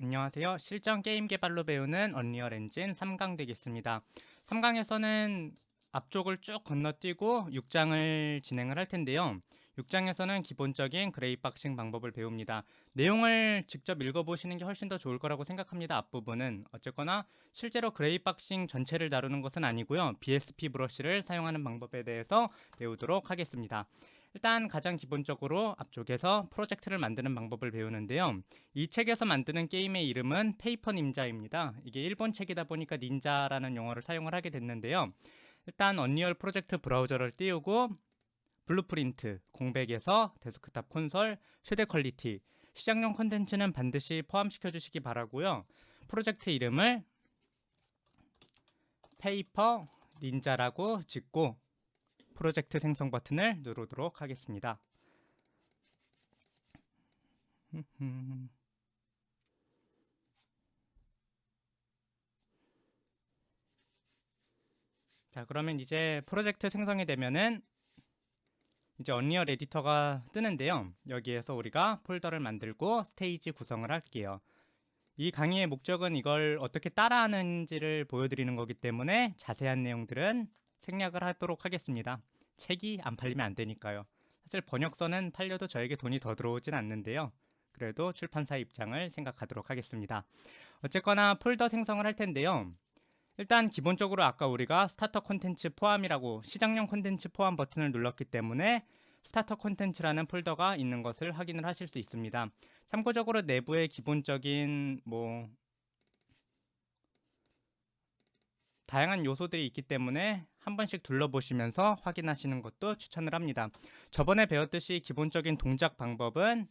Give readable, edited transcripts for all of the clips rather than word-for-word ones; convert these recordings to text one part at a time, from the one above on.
안녕하세요. 실전 게임 개발로 배우는 언리얼 엔진 3강 되겠습니다. 3강에서는 앞쪽을 쭉 건너뛰고 6장을 진행을 할 텐데요. 6장에서는 기본적인 그레이박싱 방법을 배웁니다. 내용을 직접 읽어보시는 게 훨씬 더 좋을 거라고 생각합니다. 앞부분은 어쨌거나 실제로 그레이박싱 전체를 다루는 것은 아니고요. BSP 브러쉬를 사용하는 방법에 대해서 배우도록 하겠습니다. 일단 가장 기본적으로 앞쪽에서 프로젝트를 만드는 방법을 배우는데요. 이 책에서 만드는 게임의 이름은 페이퍼 닌자입니다. 이게 일본 책이다 보니까 닌자라는 용어를 사용을 하게 됐는데요. 일단 언리얼 프로젝트 브라우저를 띄우고 블루프린트, 공백에서 데스크탑 콘솔, 최대 퀄리티, 시작용 콘텐츠는 반드시 포함시켜 주시기 바라고요. 프로젝트 이름을 페이퍼 닌자라고 짓고 프로젝트 생성 버튼을 누르도록 하겠습니다. 자, 그러면 이제 프로젝트 생성이 되면은 이제 언리얼 에디터가 뜨는데요. 여기에서 우리가 폴더를 만들고 스테이지 구성을 할게요. 이 강의의 목적은 이걸 어떻게 따라하는지를 보여드리는 거기 때문에 자세한 내용들은 생략을 하도록 하겠습니다. 책이 안 팔리면 안 되니까요. 사실 번역서는 팔려도 저에게 돈이 더 들어오진 않는데요. 그래도 출판사 입장을 생각하도록 하겠습니다. 어쨌거나 폴더 생성을 할 텐데요. 일단 기본적으로 아까 우리가 스타터 콘텐츠 포함이라고 시작용 콘텐츠 포함 버튼을 눌렀기 때문에 스타터 콘텐츠라는 폴더가 있는 것을 확인을 하실 수 있습니다. 참고적으로 내부에 기본적인 다양한 요소들이 있기 때문에 한 번씩 둘러보시면서 확인하시는 것도 추천을 합니다. 저번에 배웠듯이 기본적인 동작 방법은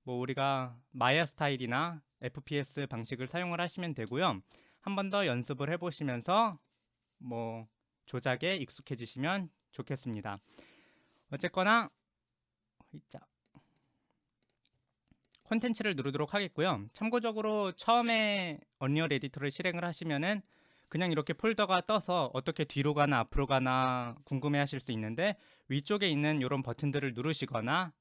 우리가 마야 스타일이나 FPS 방식을 사용을 하시면 되고요. 한 번 더 연습을 해보시면서 조작에 익숙해지시면 좋겠습니다. 어쨌거나 콘텐츠를 누르도록 하겠고요. 참고적으로 처음에 언리얼 에디터를 실행을 하시면은 그냥 이렇게 폴더가 떠서 어떻게 뒤로 가나 앞으로 가나 궁금해 하실 수 있는데 위쪽에 있는 이런 버튼들을 누르시거나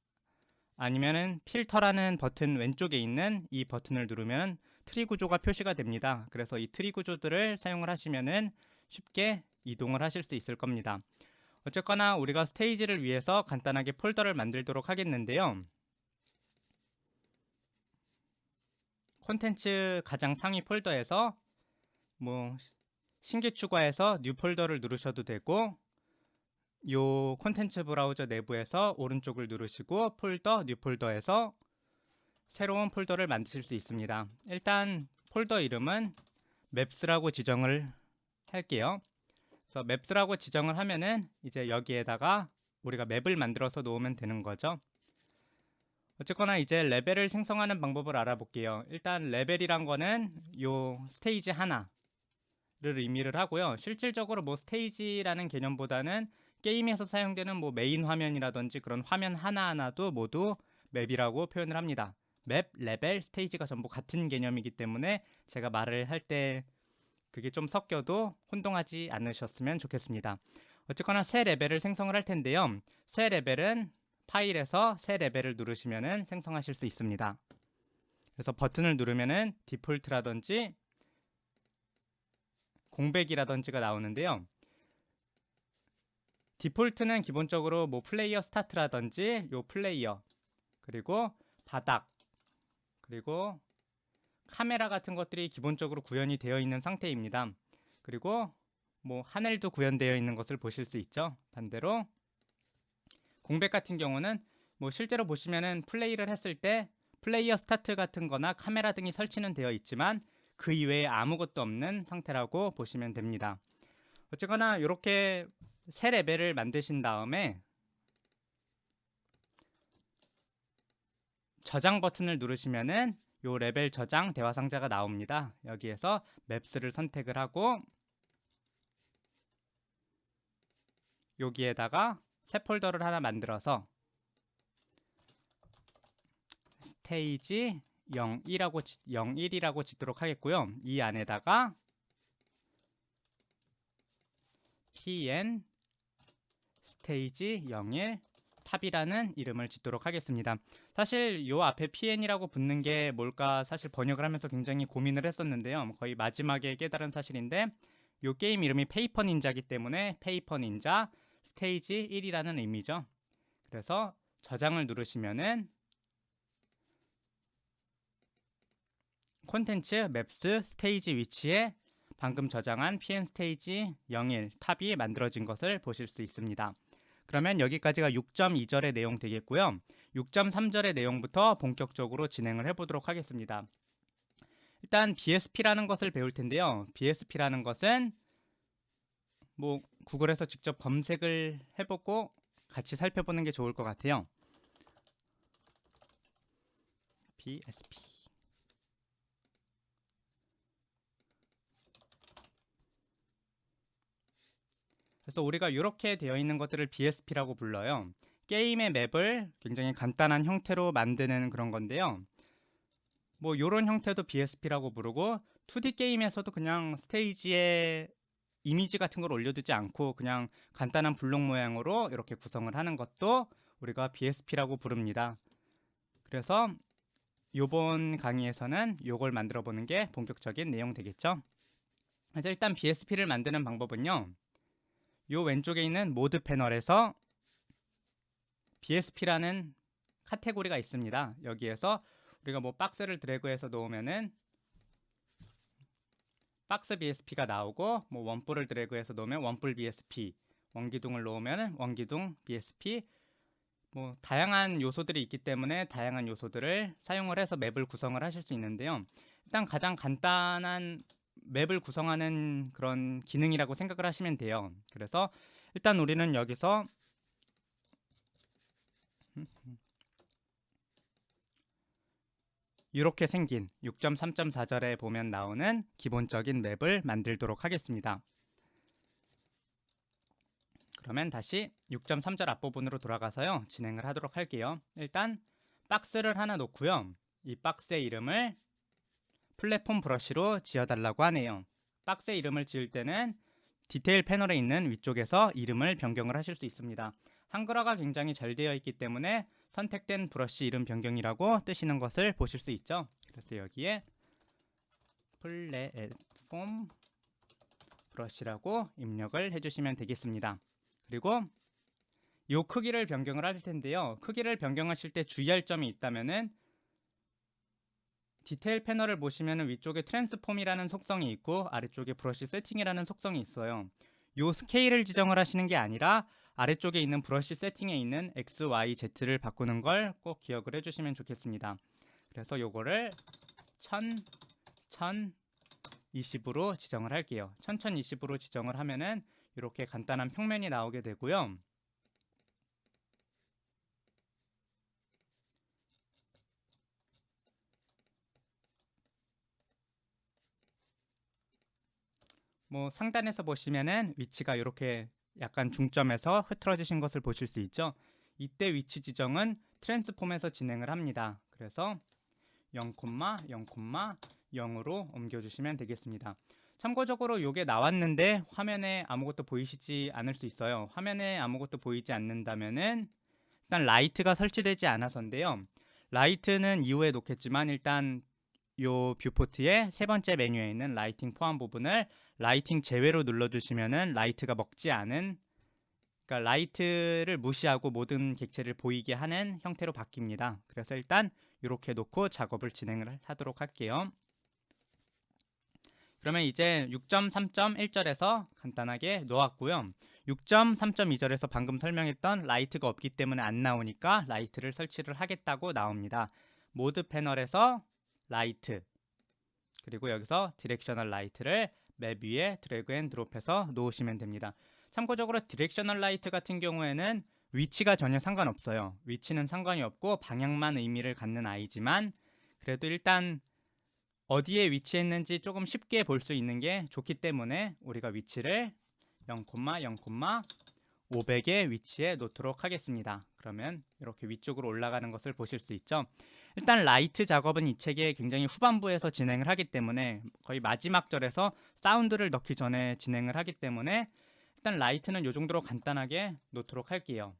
아니면은 필터라는 버튼 왼쪽에 있는 이 버튼을 누르면 트리 구조가 표시가 됩니다. 그래서 이 트리 구조들을 사용을 하시면은 쉽게 이동을 하실 수 있을 겁니다. 어쨌거나 우리가 스테이지를 위해서 간단하게 폴더를 만들도록 하겠는데요. 콘텐츠 가장 상위 폴더에서 신규 추가해서 뉴 폴더를 누르셔도 되고 요 콘텐츠 브라우저 내부에서 오른쪽을 누르시고 폴더, 뉴 폴더에서 새로운 폴더를 만드실 수 있습니다. 일단 폴더 이름은 맵스라고 지정을 할게요. 그래서 맵스라고 지정을 하면은 이제 여기에다가 우리가 맵을 만들어서 놓으면 되는 거죠. 어쨌거나 이제 레벨을 생성하는 방법을 알아볼게요. 일단 레벨이란 거는 요 스테이지 하나를 의미를 하고요. 실질적으로 스테이지라는 개념보다는 게임에서 사용되는 메인 화면이라든지 그런 화면 하나하나도 모두 맵이라고 표현을 합니다. 맵, 레벨, 스테이지가 전부 같은 개념이기 때문에 제가 말을 할 때 그게 좀 섞여도 혼동하지 않으셨으면 좋겠습니다. 어쨌거나 새 레벨을 생성을 할 텐데요. 새 레벨은 파일에서 새 레벨을 누르시면 생성하실 수 있습니다. 그래서 버튼을 누르면은 디폴트라든지 공백이라든지가 나오는데요. 디폴트는 기본적으로 플레이어 스타트라든지 요 플레이어 그리고 바닥 그리고 카메라 같은 것들이 기본적으로 구현이 되어 있는 상태입니다. 그리고 하늘도 구현되어 있는 것을 보실 수 있죠. 반대로 공백 같은 경우는 실제로 보시면은 플레이를 했을 때 플레이어 스타트 같은 거나 카메라 등이 설치는 되어 있지만 그 이외에 아무것도 없는 상태라고 보시면 됩니다. 어쨌거나 이렇게 새 레벨을 만드신 다음에 저장 버튼을 누르시면은 요 레벨 저장 대화 상자가 나옵니다. 여기에서 맵스를 선택을 하고 여기에다가 새 폴더를 하나 만들어서 스테이지 01이라고 짓도록 하겠고요. 이 안에다가 pn 스테이지 01 탑이라는 이름을 짓도록 하겠습니다. 사실 요 앞에 PN이라고 붙는 게 뭘까 사실 번역을 하면서 굉장히 고민을 했었는데요. 거의 마지막에 깨달은 사실인데 요 게임 이름이 페이퍼 닌자이기 때문에 페이퍼 닌자 스테이지 1이라는 의미죠. 그래서 저장을 누르시면은 콘텐츠 맵스 스테이지 위치에 방금 저장한 PN 스테이지 01 탑이 만들어진 것을 보실 수 있습니다. 그러면 여기까지가 6.2절의 내용 되겠고요. 6.3절의 내용부터 본격적으로 진행을 해보도록 하겠습니다. 일단 BSP라는 것을 배울 텐데요. BSP라는 것은 뭐 구글에서 직접 검색을 해보고 같이 살펴보는 게 좋을 것 같아요. BSP. 그래서 우리가 이렇게 되어 있는 것들을 BSP라고 불러요. 게임의 맵을 굉장히 간단한 형태로 만드는 그런 건데요. 뭐 이런 형태도 BSP라고 부르고 2D 게임에서도 그냥 스테이지에 이미지 같은 걸 올려두지 않고 그냥 간단한 블록 모양으로 이렇게 구성을 하는 것도 우리가 BSP라고 부릅니다. 그래서 이번 강의에서는 이걸 만들어 보는 게 본격적인 내용 되겠죠. 그래서 일단 BSP를 만드는 방법은요. 요 왼쪽에 있는 모드 패널에서 BSP라는 카테고리가 있습니다. 여기에서 우리가 뭐 박스를 드래그해서 놓으면은 박스 BSP가 나오고 뭐 원뿔을 드래그해서 놓으면 원뿔 BSP, 원기둥을 놓으면 원기둥 BSP, 뭐 다양한 요소들이 있기 때문에 다양한 요소들을 사용을 해서 맵을 구성을 하실 수 있는데요. 일단 가장 간단한 맵을 구성하는 그런 기능이라고 생각을 하시면 돼요. 그래서 일단 우리는 여기서 이렇게 생긴 6.3.4절에 보면 나오는 기본적인 맵을 만들도록 하겠습니다. 그러면 다시 6.3절 앞부분으로 돌아가서요. 진행을 하도록 할게요. 일단 박스를 하나 놓고요. 이 박스의 이름을 플랫폼 브러쉬로 지어달라고 하네요. 박스의 이름을 지을 때는 디테일 패널에 있는 위쪽에서 이름을 변경을 하실 수 있습니다. 한글화가 굉장히 잘 되어 있기 때문에 선택된 브러쉬 이름 변경이라고 뜨시는 것을 보실 수 있죠. 그래서 여기에 플랫폼 브러쉬라고 입력을 해주시면 되겠습니다. 그리고 이 크기를 변경을 할 텐데요. 크기를 변경하실 때 주의할 점이 있다면은 디테일 패널을 보시면 위쪽에 트랜스폼이라는 속성이 있고 아래쪽에 브러쉬 세팅이라는 속성이 있어요. 이 스케일을 지정을 하시는 게 아니라 아래쪽에 있는 브러쉬 세팅에 있는 X, Y, Z를 바꾸는 걸 꼭 기억을 해주시면 좋겠습니다. 그래서 요거를 1020으로 지정을 할게요. 1020으로 지정을 하면은 이렇게 간단한 평면이 나오게 되고요. 뭐 상단에서 보시면은 위치가 이렇게 약간 중점에서 흐트러지신 것을 보실 수 있죠. 이때 위치 지정은 트랜스폼에서 진행을 합니다. 그래서 0,0,0으로 옮겨주시면 되겠습니다. 참고적으로 이게 나왔는데 화면에 아무것도 보이시지 않을 수 있어요. 화면에 아무것도 보이지 않는다면은 일단 라이트가 설치되지 않아서인데요. 라이트는 이후에 놓겠지만 일단 요 뷰포트의 세 번째 메뉴에 있는 라이팅 포함 부분을 라이팅 제외로 눌러주시면은 라이트가 먹지 않은, 그러니까 라이트를 무시하고 모든 객체를 보이게 하는 형태로 바뀝니다. 그래서 일단 이렇게 놓고 작업을 진행을 하도록 할게요. 그러면 이제 6.3.1절에서 간단하게 놓았고요. 6.3.2절에서 방금 설명했던 라이트가 없기 때문에 안 나오니까 라이트를 설치를 하겠다고 나옵니다. 모드 패널에서 라이트, 그리고 여기서 디렉셔널 라이트를 맵 위에 드래그 앤 드롭해서 놓으시면 됩니다. 참고적으로 디렉셔널 라이트 같은 경우에는 위치가 전혀 상관없어요. 위치는 상관이 없고 방향만 의미를 갖는 아이지만 그래도 일단 어디에 위치했는지 조금 쉽게 볼 수 있는 게 좋기 때문에 우리가 위치를 0,0,500의 위치에 놓도록 하겠습니다. 그러면 이렇게 위쪽으로 올라가는 것을 보실 수 있죠. 일단 라이트 작업은 이 책의 굉장히 후반부에서 진행을 하기 때문에 거의 마지막 절에서 사운드를 넣기 전에 진행을 하기 때문에 일단 라이트는 이 정도로 간단하게 놓도록 할게요.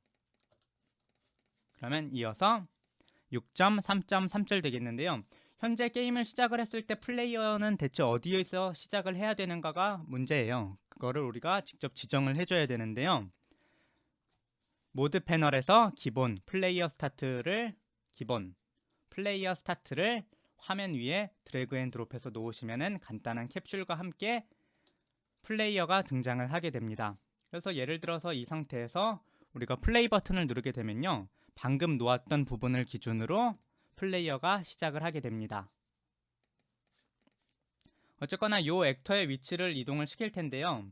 그러면 이어서 6.3.3절 되겠는데요. 현재 게임을 시작을 했을 때 플레이어는 대체 어디에서 시작을 해야 되는가가 문제예요. 그거를 우리가 직접 지정을 해줘야 되는데요. 모드 패널에서 기본 플레이어 스타트를 화면 위에 드래그 앤 드롭해서 놓으시면은 간단한 캡슐과 함께 플레이어가 등장을 하게 됩니다. 그래서 예를 들어서 이 상태에서 우리가 플레이 버튼을 누르게 되면요, 방금 놓았던 부분을 기준으로 플레이어가 시작을 하게 됩니다. 어쨌거나 이 액터의 위치를 이동을 시킬 텐데요.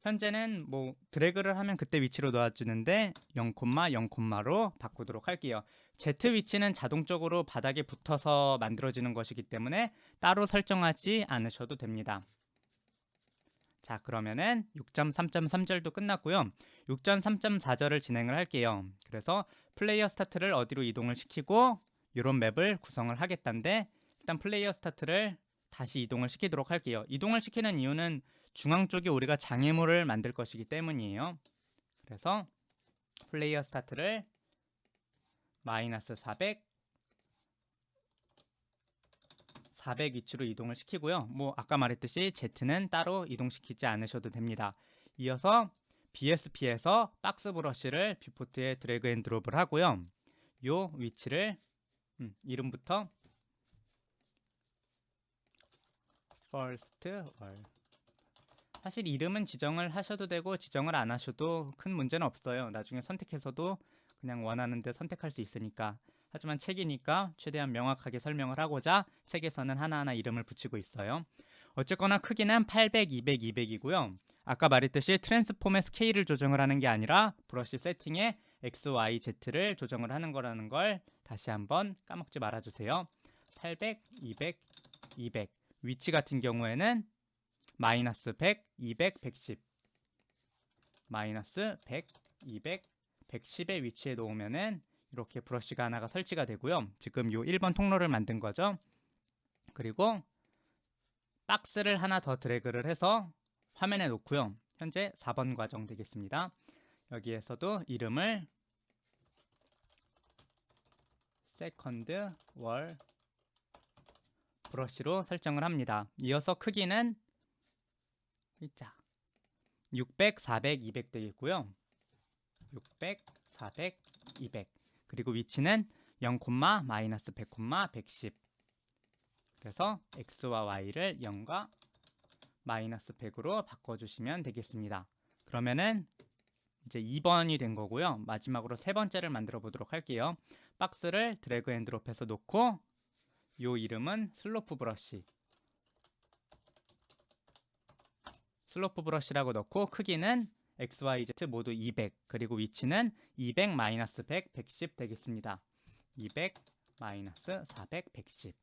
현재는 뭐 드래그를 하면 그때 위치로 놓아주는데 0,0,로 바꾸도록 할게요. Z 위치는 자동적으로 바닥에 붙어서 만들어지는 것이기 때문에 따로 설정하지 않으셔도 됩니다. 자, 그러면은 6.3.3절도 끝났고요. 6.3.4절을 진행을 할게요. 그래서 플레이어 스타트를 어디로 이동을 시키고 이런 맵을 구성을 하겠다는데, 일단 플레이어 스타트를 다시 이동을 시키도록 할게요. 이동을 시키는 이유는 중앙 쪽에 우리가 장애물을 만들 것이기 때문이에요. 그래서 플레이어 스타트를 -400 위치로 이동을 시키고요. 뭐 아까 말했듯이 Z는 따로 이동시키지 않으셔도 됩니다. 이어서 BSP에서 박스 브러쉬를 뷰포트에 드래그 앤 드롭을 하고요. 요 위치를 이름부터 first wall, 사실 이름은 지정을 하셔도 되고 지정을 안 하셔도 큰 문제는 없어요. 나중에 선택해서도 그냥 원하는 데 선택할 수 있으니까. 하지만 책이니까 최대한 명확하게 설명을 하고자 책에서는 하나하나 이름을 붙이고 있어요. 어쨌거나 크기는 800, 200, 200이고요. 아까 말했듯이 트랜스폼의 스케일을 조정을 하는 게 아니라 브러쉬 세팅에 X, Y, Z를 조정을 하는 거라는 걸 다시 한번 까먹지 말아주세요. 800, 200, 200. 위치 같은 경우에는 -100, 200, 110, -100, 200, 110의 위치에 놓으면은 이렇게 브러쉬가 하나가 설치가 되고요. 지금 요 1번 통로를 만든 거죠. 그리고 박스를 하나 더 드래그를 해서 화면에 놓고요. 현재 4번 과정 되겠습니다. 여기에서도 이름을 세컨드 월 브러쉬로 설정을 합니다. 이어서 크기는 600, 400, 200 되겠고요. 600, 400, 200. 그리고 위치는 0, -100, 110. 그래서 X와 Y를 0과 -100으로 바꿔주시면 되겠습니다. 그러면은 이제 2번이 된 거고요. 마지막으로 세 번째를 만들어 보도록 할게요. 박스를 드래그 앤 드롭해서 놓고 요 이름은 슬로프 브러쉬라고 넣고 크기는 X, Y, Z 모두 200, 그리고 위치는 200, -100, 110 되겠습니다. 200, -400, 110.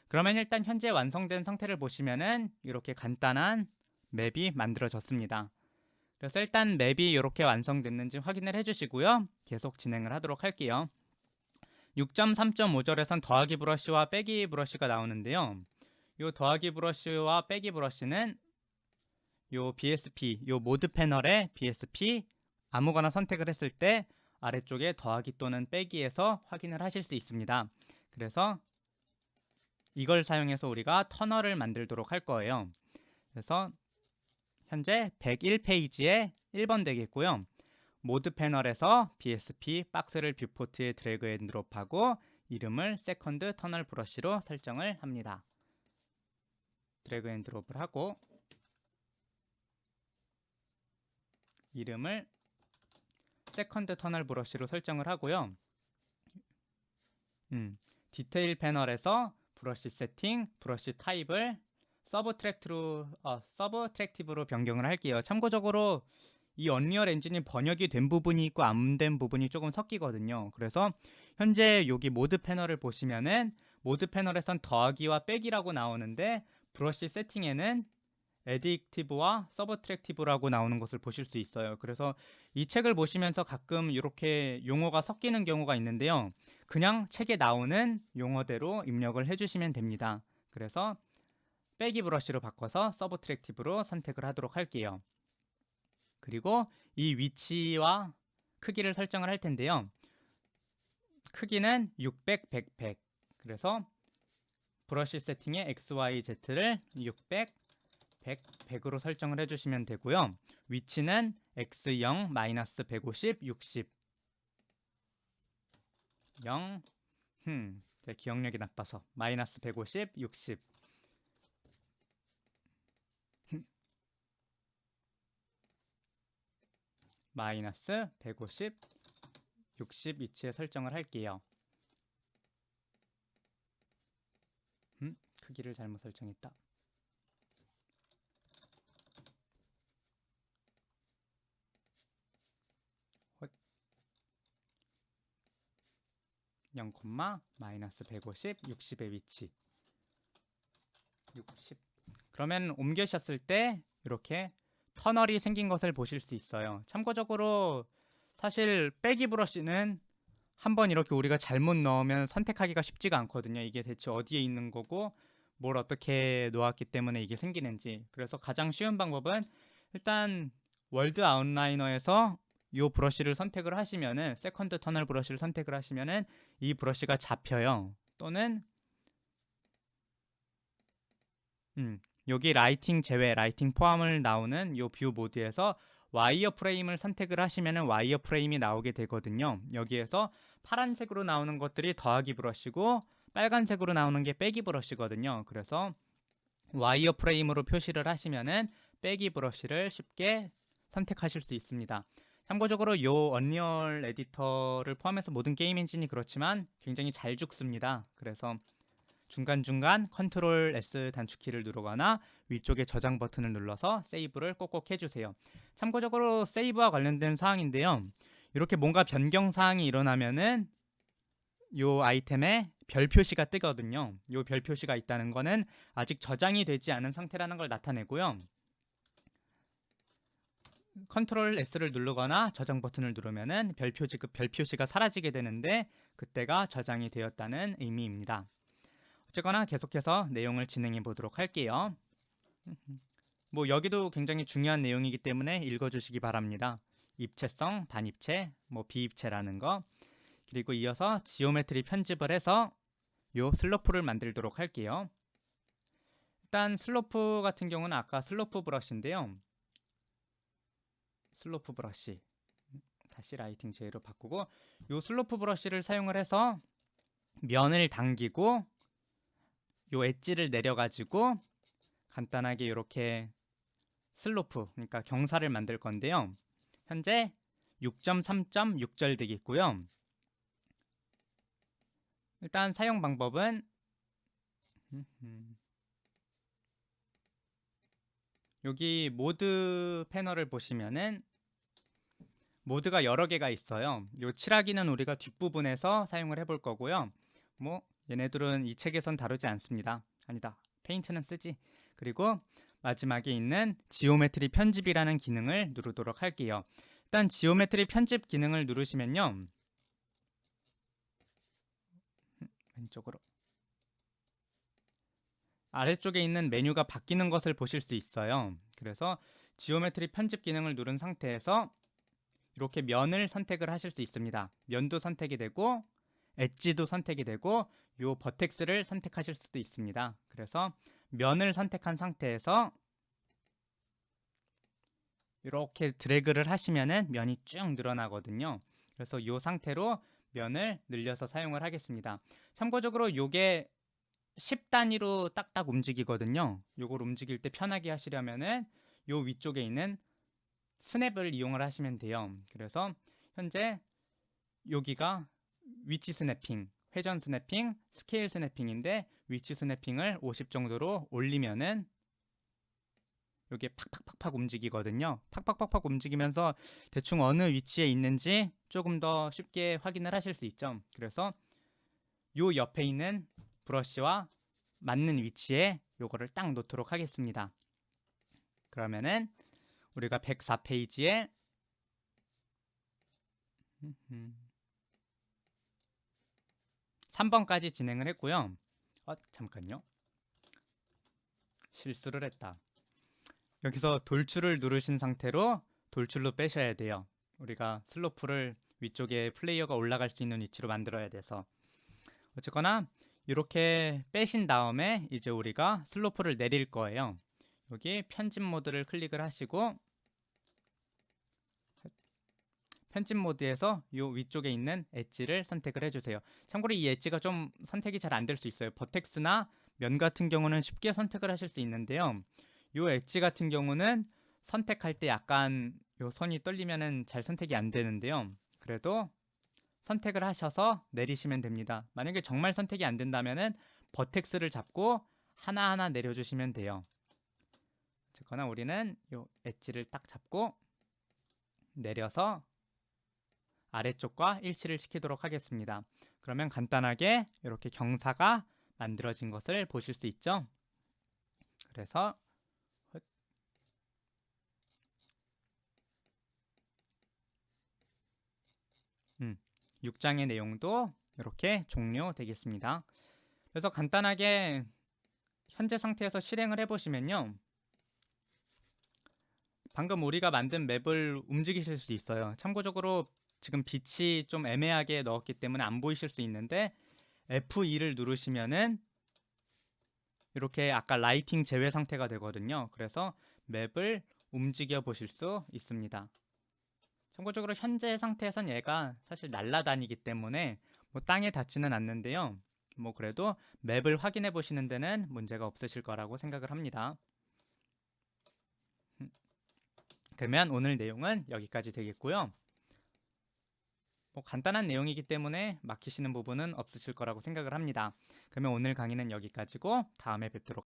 그러면 일단 현재 완성된 상태를 보시면은 이렇게 간단한 맵이 만들어졌습니다. 그래서 일단 맵이 이렇게 완성됐는지 확인을 해주시고요. 계속 진행을 하도록 할게요. 6.3.5절에선 더하기 브러쉬와 빼기 브러쉬가 나오는데요. 이 더하기 브러쉬와 빼기 브러쉬는 요 BSP, 요 모드 패널의 BSP 아무거나 선택을 했을 때 아래쪽에 더하기 또는 빼기에서 확인을 하실 수 있습니다. 그래서 이걸 사용해서 우리가 터널을 만들도록 할 거예요. 그래서 현재 101페이지에 1번 되겠고요. 모드 패널에서 BSP 박스를 뷰포트에 드래그 앤 드롭하고 이름을 세컨드 터널 브러쉬로 설정을 합니다. 드래그 앤 드롭을 하고 이름을 세컨드 터널 브러쉬로 설정을 하고요. 디테일 패널에서 브러쉬 세팅, 브러쉬 타입을 서브트랙티브로 변경을 할게요. 참고적으로 이 언리얼 엔진이 번역이 된 부분이 있고 안 된 부분이 조금 섞이거든요. 그래서 현재 여기 모드 패널을 보시면은 모드 패널에선 더하기와 빼기라고 나오는데 브러쉬 세팅에는 에딕티브와 서브트랙티브라고 나오는 것을 보실 수 있어요. 그래서 이 책을 보시면서 가끔 이렇게 용어가 섞이는 경우가 있는데요. 그냥 책에 나오는 용어대로 입력을 해주시면 됩니다. 그래서 빼기 브러쉬로 바꿔서 서브트랙티브로 선택을 하도록 할게요. 그리고 이 위치와 크기를 설정을 할 텐데요. 크기는 600, 100, 100. 그래서 브러쉬 세팅에 X, Y, Z를 600, 100, 100으로 설정을 해주시면 되고요. 위치는 X0, 마이너스 150, 60. 0, 제 기억력이 나빠서 마이너스 150, 60. 마이너스 150, 60 위치에 설정을 할게요. 크기를 잘못 설정했다. 0, 마이너스 150, 60의 위치 60. 그러면 옮기셨을 때 이렇게 터널이 생긴 것을 보실 수 있어요. 참고적으로 사실 빼기 브러쉬는 한번 이렇게 우리가 잘못 넣으면 선택하기가 쉽지가 않거든요. 이게 대체 어디에 있는 거고 뭘 어떻게 놓았기 때문에 이게 생기는지. 그래서 가장 쉬운 방법은 일단 월드 아웃라이너에서 이 브러쉬를 선택을 하시면은 세컨드 터널 브러쉬를 선택을 하시면은 이 브러쉬가 잡혀요. 또는 여기 라이팅 제외, 라이팅 포함을 나오는 이 뷰 모드에서 와이어 프레임을 선택을 하시면은 와이어 프레임이 나오게 되거든요. 여기에서 파란색으로 나오는 것들이 더하기 브러쉬고 빨간색으로 나오는 게 빼기 브러쉬거든요. 그래서 와이어 프레임으로 표시를 하시면은 빼기 브러쉬를 쉽게 선택하실 수 있습니다. 참고적으로 이 언리얼 에디터를 포함해서 모든 게임 엔진이 그렇지만 굉장히 잘 죽습니다. 그래서 중간중간 컨트롤 S 단축키를 누르거나 위쪽에 저장 버튼을 눌러서 세이브를 꼭꼭 해주세요. 참고적으로 세이브와 관련된 사항인데요. 이렇게 뭔가 변경 사항이 일어나면은 이 아이템에 별 표시가 뜨거든요. 이 별 표시가 있다는 거는 아직 저장이 되지 않은 상태라는 걸 나타내고요. 컨트롤 S를 누르거나 저장 버튼을 누르면은 별 표시가 사라지게 되는데 그때가 저장이 되었다는 의미입니다. 어쨌거나 계속해서 내용을 진행해 보도록 할게요. 뭐 여기도 굉장히 중요한 내용이기 때문에 읽어주시기 바랍니다. 입체성, 반입체, 뭐 비입체라는 거. 그리고 이어서 지오메트리 편집을 해서 요 슬로프를 만들도록 할게요. 일단 슬로프 같은 경우는 아까 슬로프 브러쉬인데요. 슬로프 브러쉬 다시 라이팅 제로 바꾸고 요 슬로프 브러쉬를 사용을 해서 면을 당기고 요 엣지를 내려가지고 간단하게 이렇게 슬로프, 그러니까 경사를 만들 건데요. 현재 6.3.6절 되기 있고요. 일단 사용 방법은 여기 모드 패널을 보시면은 모드가 여러 개가 있어요. 요 칠하기는 우리가 뒷부분에서 사용을 해볼 거고요. 뭐 얘네들은 이 책에선 다루지 않습니다. 아니다. 페인트는 쓰지. 그리고 마지막에 있는 지오메트리 편집이라는 기능을 누르도록 할게요. 일단 지오메트리 편집 기능을 누르시면요. 왼쪽으로 아래쪽에 있는 메뉴가 바뀌는 것을 보실 수 있어요. 그래서 지오메트리 편집 기능을 누른 상태에서 이렇게 면을 선택을 하실 수 있습니다. 면도 선택이 되고 엣지도 선택이 되고 요 버텍스를 선택하실 수도 있습니다. 그래서 면을 선택한 상태에서 이렇게 드래그를 하시면은 면이 쭉 늘어나거든요. 그래서 이 상태로 면을 늘려서 사용을 하겠습니다. 참고적으로 요게 10단위로 딱딱 움직이거든요. 요걸 움직일 때 편하게 하시려면은 요 위쪽에 있는 스냅을 이용을 하시면 돼요. 그래서 현재 여기가 위치 스냅핑, 회전 스냅핑, 스케일 스냅핑인데 위치 스냅핑을 50 정도로 올리면은 이게 팍팍팍팍 움직이거든요. 팍팍팍팍 움직이면서 대충 어느 위치에 있는지 조금 더 쉽게 확인을 하실 수 있죠. 그래서 요 옆에 있는 브러쉬와 맞는 위치에 요거를 딱 놓도록 하겠습니다. 그러면은 우리가 104페이지에 3번까지 진행을 했고요. 잠깐요. 실수를 했다. 여기서 돌출을 누르신 상태로 돌출로 빼셔야 돼요. 우리가 슬로프를 위쪽에 플레이어가 올라갈 수 있는 위치로 만들어야 돼서. 어쨌거나 이렇게 빼신 다음에 이제 우리가 슬로프를 내릴 거예요. 여기 편집 모드를 클릭을 하시고 편집 모드에서 이 위쪽에 있는 엣지를 선택을 해주세요. 참고로 이 엣지가 좀 선택이 잘 안 될 수 있어요. 버텍스나 면 같은 경우는 쉽게 선택을 하실 수 있는데요. 이 엣지 같은 경우는 선택할 때 약간 요 손이 떨리면은 잘 선택이 안 되는데요. 그래도 선택을 하셔서 내리시면 됩니다. 만약에 정말 선택이 안 된다면은 버텍스를 잡고 하나하나 내려주시면 돼요. 어쨌거나 우리는 요 엣지를 딱 잡고 내려서 아래쪽과 일치를 시키도록 하겠습니다. 그러면 간단하게 이렇게 경사가 만들어진 것을 보실 수 있죠. 그래서 6장의 내용도 이렇게 종료되겠습니다. 그래서 간단하게 현재 상태에서 실행을 해보시면요. 방금 우리가 만든 맵을 움직이실 수 있어요. 참고적으로 지금 빛이 좀 애매하게 넣었기 때문에 안 보이실 수 있는데 F2를 누르시면은 이렇게 아까 라이팅 제외 상태가 되거든요. 그래서 맵을 움직여 보실 수 있습니다. 참고적으로 현재 상태에선 얘가 사실 날아다니기 때문에 뭐 땅에 닿지는 않는데요. 뭐 그래도 맵을 확인해 보시는 데는 문제가 없으실 거라고 생각을 합니다. 그러면 오늘 내용은 여기까지 되겠고요. 뭐 간단한 내용이기 때문에 막히시는 부분은 없으실 거라고 생각을 합니다. 그러면 오늘 강의는 여기까지고 다음에 뵙도록